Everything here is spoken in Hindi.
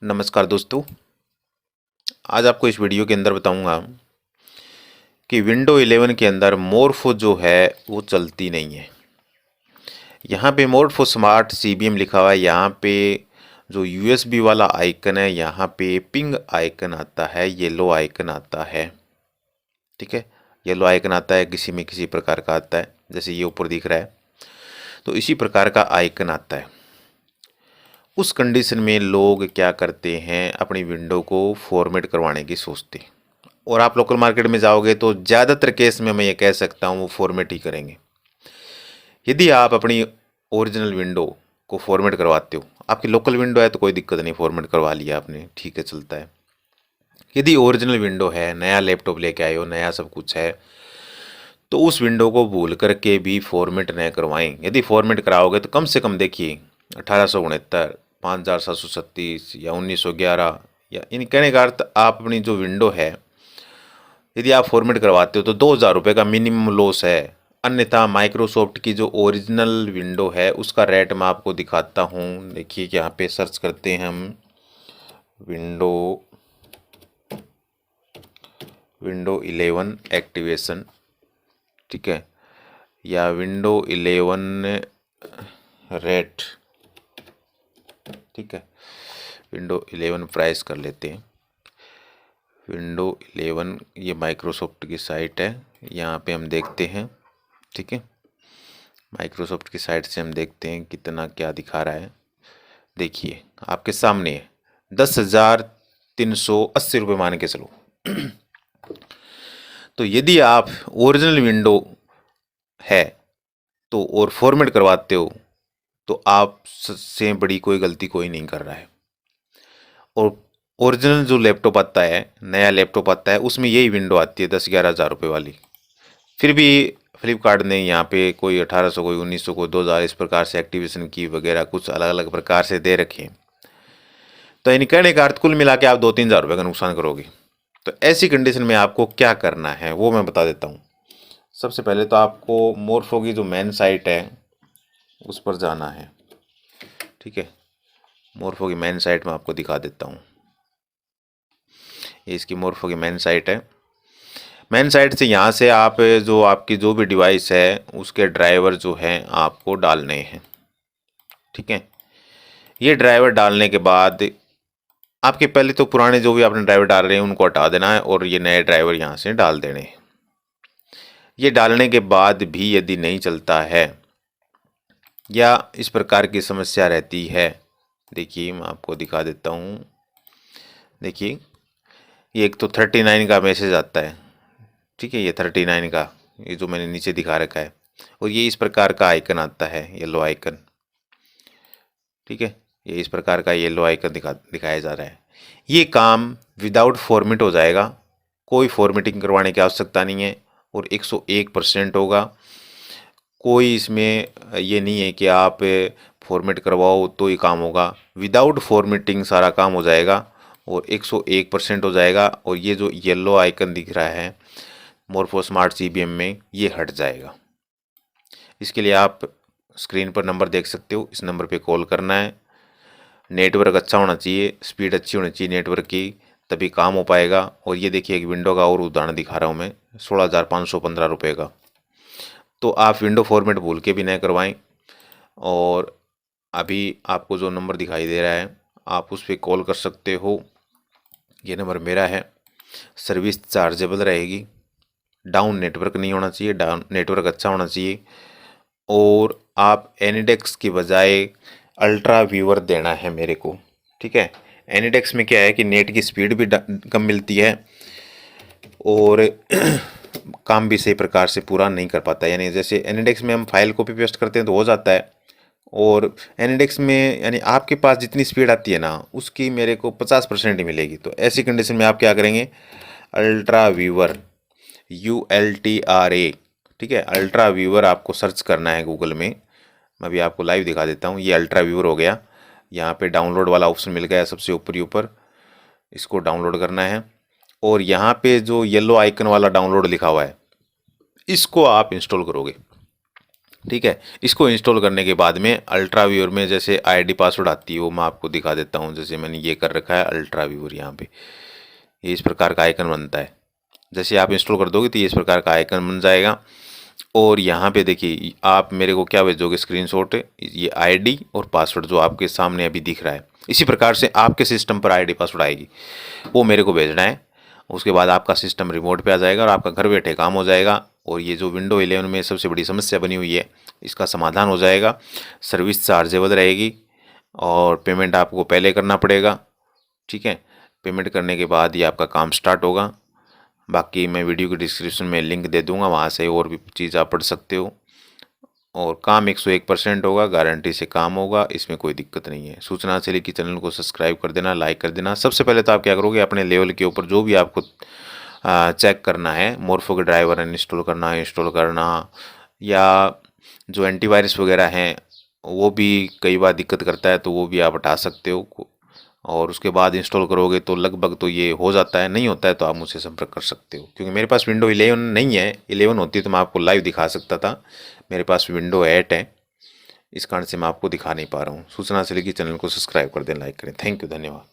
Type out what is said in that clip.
नमस्कार दोस्तों। आज आपको इस वीडियो के अंदर बताऊंगा कि विंडो 11 के अंदर मोरफो जो है वो चलती नहीं है। यहाँ पे मोरफो स्मार्ट CBM लिखा हुआ है। यहाँ पे जो USB वाला आइकन है, यहाँ पे पिंग आइकन आता है, येलो आइकन आता है। ठीक है, येलो आइकन आता है, किसी में किसी प्रकार का आता है, जैसे ये ऊपर दिख रहा है, तो इसी प्रकार का आइकन आता है। उस कंडीशन में लोग क्या करते हैं, अपनी विंडो को फॉर्मेट करवाने की सोचते हैं, और आप लोकल मार्केट में जाओगे तो ज़्यादातर केस में मैं ये कह सकता हूँ वो फॉर्मेट ही करेंगे। यदि आप अपनी ओरिजिनल विंडो को फॉर्मेट करवाते हो, आपकी लोकल विंडो है तो कोई दिक्कत नहीं, फॉर्मेट करवा लिया आपने, ठीक है, चलता है। यदि ओरिजिनल विंडो है, नया लैपटॉप लेके आए हो, नया सब कुछ है, तो उस विंडो को भूल करके भी फॉर्मेट न करवाएं। यदि फॉर्मेट कराओगे तो कम से कम देखिए 1869, 5736 या 1911, या इन कहने का अर्थ आप अपनी जो विंडो है यदि आप फॉर्मेट करवाते हो तो 2000 रुपये का मिनिमम लॉस है। अन्यथा माइक्रोसॉफ्ट की जो ओरिजिनल विंडो है उसका रेट मैं आपको दिखाता हूँ। देखिए यहाँ पे सर्च करते हैं हम विंडो विंडो 11 एक्टिवेशन, ठीक है, या विंडो 11 रेट, ठीक है, विंडो 11 प्राइस कर लेते हैं। विंडो 11 ये माइक्रोसॉफ्ट की साइट है, यहाँ पे हम देखते हैं, ठीक है, माइक्रोसॉफ्ट की साइट से हम देखते हैं कितना क्या दिखा रहा है। देखिए आपके सामने है 10,380 रुपये मान के चलो। तो यदि आप ओरिजिनल विंडो है तो और फॉर्मेट करवाते हो तो आप से बड़ी कोई गलती कोई नहीं कर रहा है। और ओरिजिनल जो लैपटॉप आता है, नया लैपटॉप आता है, उसमें यही विंडो आती है 10-11 हज़ार रुपये वाली। फिर भी फ्लिपकार्ट ने यहाँ पे कोई 1800, कोई 1900, कोई 2000 इस प्रकार से एक्टिवेशन की वगैरह कुछ अलग अलग प्रकार से दे रखे हैं। तो यानी कहने का अर्थ कुल मिला के आप 2-3 हज़ार रुपये का नुकसान करोगे। तो ऐसी कंडीशन में आपको क्या करना है वो मैं बता देता हूँ। सबसे पहले तो आपको मोरफो की जो मेन साइट है उस पर जाना है, ठीक है। मोरफो की मेन साइट में आपको दिखा देता हूँ, ये इसकी मोरफो की मेन साइट है। मेन साइट से यहाँ से आप जो आपकी जो भी डिवाइस है उसके ड्राइवर जो हैं आपको डालने हैं, ठीक है। ये ड्राइवर डालने के बाद आपके पहले तो पुराने जो भी आपने ड्राइवर डाल रहे हैं उनको हटा देना है और ये नए ड्राइवर यहाँ से डाल देने हैं। ये डालने के बाद भी यदि नहीं चलता है या इस प्रकार की समस्या रहती है, देखिए मैं आपको दिखा देता हूँ। देखिए ये एक तो 39 का मैसेज आता है, ठीक है, ये 39 का, ये जो मैंने नीचे दिखा रखा है, और ये इस प्रकार का आइकन आता है, येलो आइकन, ठीक है, ये इस प्रकार का येलो आइकन दिखाया जा रहा है। ये काम विदाउट फॉर्मेट हो जाएगा, कोई फॉर्मेटिंग करवाने की आवश्यकता नहीं है, और 101% होगा। कोई इसमें ये नहीं है कि आप फॉर्मेट करवाओ तो ये काम होगा, विदाउट फॉर्मेटिंग सारा काम हो जाएगा और 101% हो जाएगा। और ये जो येलो आइकन दिख रहा है मोरफो स्मार्ट CBM में, ये हट जाएगा। इसके लिए आप स्क्रीन पर नंबर देख सकते हो, इस नंबर पे कॉल करना है। नेटवर्क अच्छा होना चाहिए, स्पीड अच्छी होनी चाहिए नेटवर्क की, तभी काम हो पाएगा। और ये देखिए एक विंडो का और उदाहरण दिखा रहा हूँ मैं, 16,515 रुपये का। तो आप विंडो फॉर्मेट भूल के भी नहीं करवाएं। और अभी आपको जो नंबर दिखाई दे रहा है आप उस पर कॉल कर सकते हो, ये नंबर मेरा है। सर्विस चार्जेबल रहेगी, डाउन नेटवर्क नहीं होना चाहिए, डाउन नेटवर्क अच्छा होना चाहिए। और आप एनिडेक्स की बजाय अल्ट्रा व्यूअर देना है मेरे को, ठीक है। एनिडेक्स में क्या है कि नेट की स्पीड भी कम मिलती है और काम भी सही प्रकार से पूरा नहीं कर पाता। यानी जैसे एनिडेक्स में हम फाइल कॉपी पेस्ट करते हैं तो हो जाता है, और एनिडेक्स में यानी आपके पास जितनी स्पीड आती है ना उसकी मेरे को 50% ही मिलेगी। तो ऐसी कंडीशन में आप क्या करेंगे, अल्ट्रा व्यूअर, ULTRA, ठीक है, अल्ट्रा व्यूअर आपको सर्च करना है गूगल में। मैं अभी आपको लाइव दिखा देता हूँ। ये अल्ट्रा व्यूअर हो गया, यहाँ पे डाउनलोड वाला ऑप्शन मिल गया सबसे ऊपर ऊपर, इसको डाउनलोड करना है। और यहाँ पे जो येलो आइकन वाला डाउनलोड लिखा हुआ है इसको आप इंस्टॉल करोगे। ठीक है। इसको इंस्टॉल करने के बाद में अल्ट्रा व्यूअर में जैसे आईडी पासवर्ड आती है वो मैं आपको दिखा देता हूँ। जैसे मैंने ये कर रखा है अल्ट्रा व्यूअर, यहाँ पे ये इस प्रकार का आइकन बनता है। जैसे आप इंस्टॉल कर दोगे तो ये इस प्रकार का आइकन बन जाएगा। और यहाँ पे देखिए आप मेरे को क्या भेजोगे, स्क्रीनशॉट, ये आईडी और पासवर्ड जो आपके सामने अभी दिख रहा है। इसी प्रकार से आपके सिस्टम पर आईडी पासवर्ड आएगी, वो मेरे को भेजना है। उसके बाद आपका सिस्टम रिमोट पे आ जाएगा और आपका घर बैठे काम हो जाएगा। और ये जो विंडो 11 में सबसे बड़ी समस्या बनी हुई है, इसका समाधान हो जाएगा। सर्विस चार्जेबल रहेगी और पेमेंट आपको पहले करना पड़ेगा। ठीक है, पेमेंट करने के बाद ही आपका काम स्टार्ट होगा। बाकी मैं वीडियो के डिस्क्रिप्शन में लिंक दे दूंगा, वहाँ से और भी चीज़ आप पढ़ सकते हो। और काम 101% होगा, गारंटी से काम होगा, इसमें कोई दिक्कत नहीं है। सूचना चली कि चैनल को सब्सक्राइब कर देना, लाइक कर देना। सबसे पहले तो आप क्या करोगे, अपने लेवल के ऊपर जो भी आपको चेक करना है, मोरफो के ड्राइवर इंस्टॉल करना या जो एंटीवायरस वगैरह हैं वो भी कई बार दिक्कत करता है, तो वो भी आप हटा सकते हो। और उसके बाद इंस्टॉल करोगे तो लगभग तो ये हो जाता है। नहीं होता है तो आप मुझसे संपर्क कर सकते हो, क्योंकि मेरे पास विंडो 11 नहीं है। 11 होती तो मैं आपको लाइव दिखा सकता था, मेरे पास विंडो 8 है, इस कारण से मैं आपको दिखा नहीं पा रहा हूँ। सूचना से लेकर चैनल को सब्सक्राइब कर दें, लाइक करें। थैंक यू, धन्यवाद।